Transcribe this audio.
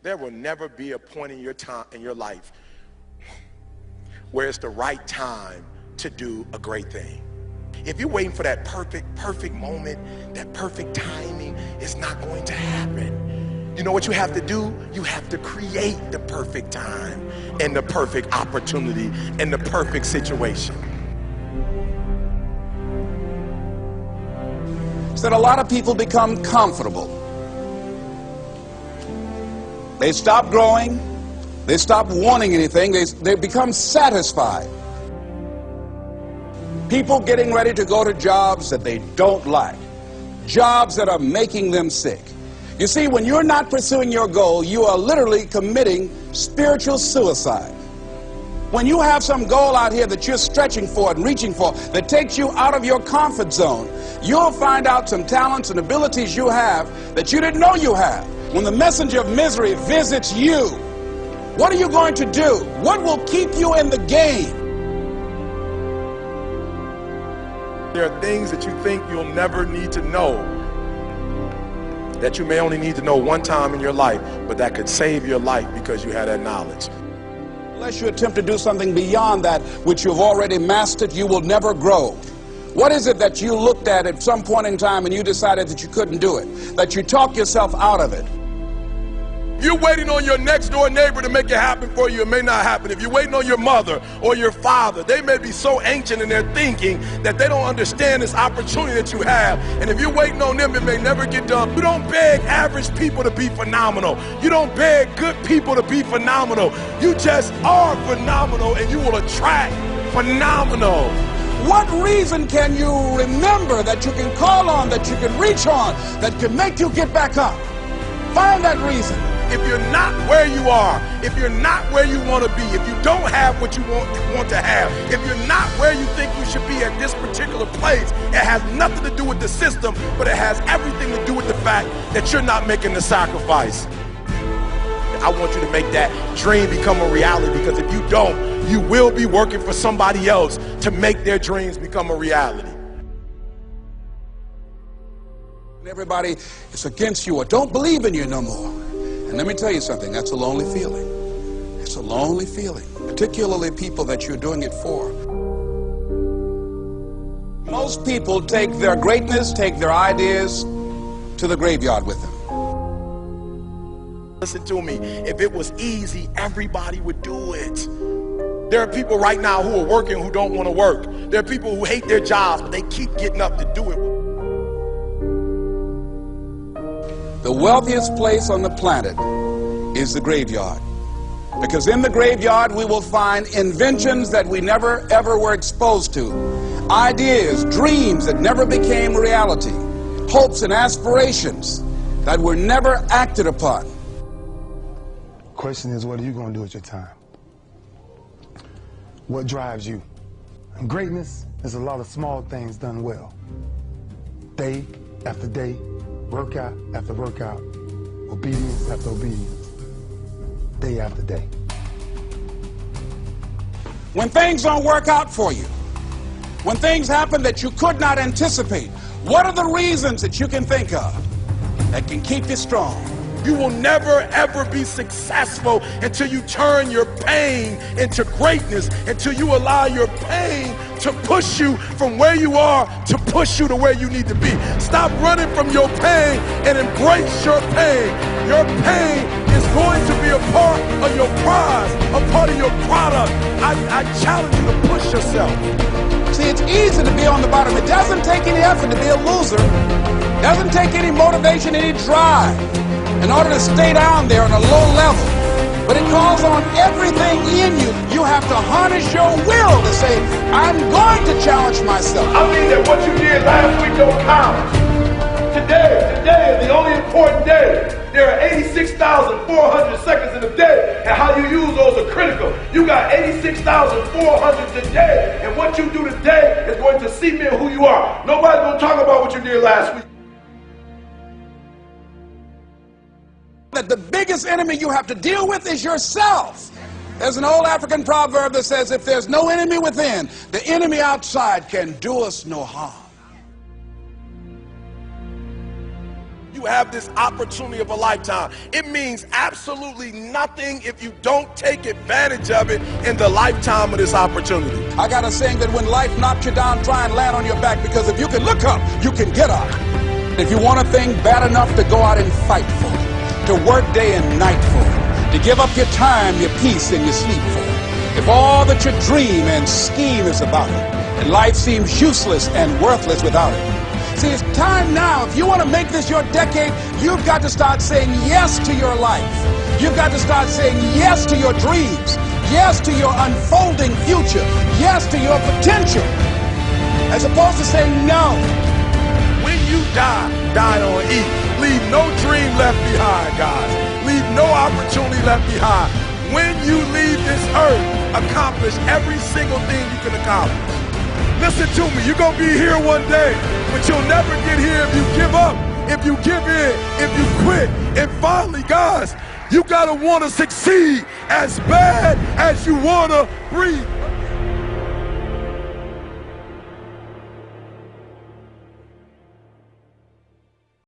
There will never be a point in your life where it's the right time to do a great thing. If you're waiting for that perfect moment, that perfect timing, it's not going to happen. You know what you have to do? You have to create the perfect time and the perfect opportunity and the perfect situation. So that a lot of people become comfortable. They stop growing. They stop wanting anything. They become satisfied. People getting ready to go to jobs that they don't like. Jobs that are making them sick. You see, when you're not pursuing your goal, you are literally committing spiritual suicide. When you have some goal out here that you're stretching for and reaching for that takes you out of your comfort zone, you'll find out some talents and abilities you have that you didn't know you have. When the messenger of misery visits you, what are you going to do? What will keep you in the game? There are things that you think you'll never need to know, that you may only need to know one time in your life, but that could save your life because you had that knowledge. Unless you attempt to do something beyond that which you've already mastered, you will never grow. What is it that you looked at some point in time and you decided that you couldn't do it, that you talked yourself out of it? If you're waiting on your next door neighbor to make it happen for you, it may not happen. If you're waiting on your mother or your father, they may be so ancient in their thinking that they don't understand this opportunity that you have. And if you're waiting on them, it may never get done. You don't beg average people to be phenomenal. You don't beg good people to be phenomenal. You just are phenomenal, and you will attract phenomenal. What reason can you remember that you can call on, that you can reach on, that can make you get back up? Find that reason. If you're not where you are, if you're not where you want to be, if you don't have what you want to have, if you're not where you think you should be at this particular place, it has nothing to do with the system, but it has everything to do with the fact that you're not making the sacrifice. I want you to make that dream become a reality, because if you don't, you will be working for somebody else to make their dreams become a reality. Everybody is against you or don't believe in you no more. And let me tell you something, that's a lonely feeling. It's a lonely feeling, particularly people that you're doing it for. Most people take their greatness, take their ideas to the graveyard with them. Listen to me, if it was easy, everybody would do it. There are people right now who are working who don't want to work. There are people who hate their jobs, but they keep getting up to do it. The wealthiest place on the planet is the graveyard. Because in the graveyard we will find inventions that we never ever were exposed to. Ideas, dreams that never became reality. Hopes and aspirations that were never acted upon. Question is, what are you going to do with your time? What drives you? And greatness is a lot of small things done well. Day after day, workout after workout, obedience after obedience, day after day. When things don't work out for you, when things happen that you could not anticipate, what are the reasons that you can think of that can keep you strong? You will never ever be successful until you turn your pain into greatness, until you allow your pain to push you from where you are to push you to where you need to be. Stop running from your pain and embrace your pain. Your pain is going to be a part of your prize, a part of your product. I challenge you to push yourself. See, it's easy to be on the bottom. It doesn't take any effort to be a loser. It doesn't take any motivation, any drive in order to stay down there on a low level. But it calls on everything in you. You have to harness your will to say, I'm going to challenge myself. I mean that what you did last week don't count. Today is the only important day. There are 86,400 seconds in a day, and how you use those are critical. You got 86,400 today, and what you do today is going to cement who you are. Nobody's going to talk about what you did last week. That the biggest enemy you have to deal with is yourself. There's an old African proverb that says, if there's no enemy within, the enemy outside can do us no harm. you have this opportunity of a lifetime. It means absolutely nothing if you don't take advantage of it in the lifetime of this opportunity. I got a saying that when life knocks you down, try and land on your back, because if you can look up, you can get up. If you want a thing bad enough to go out and fight for it, to work day and night for it, to give up your time, your peace, and your sleep for it, if all that you dream and scheme is about it, and life seems useless and worthless without it. See, it's time now. If you want to make this your decade, you've got to start saying yes to your life. You've got to start saying yes to your dreams, yes to your unfolding future, yes to your potential, as opposed to saying no. When you die, die on E. Leave no dream left behind, guys. Leave no opportunity left behind. When you leave this earth, accomplish every single thing you can accomplish. Listen to me, you're going to be here one day, but you'll never get here if you give up, if you give in, if you quit. And finally, guys, you got to want to succeed as bad as you want to breathe.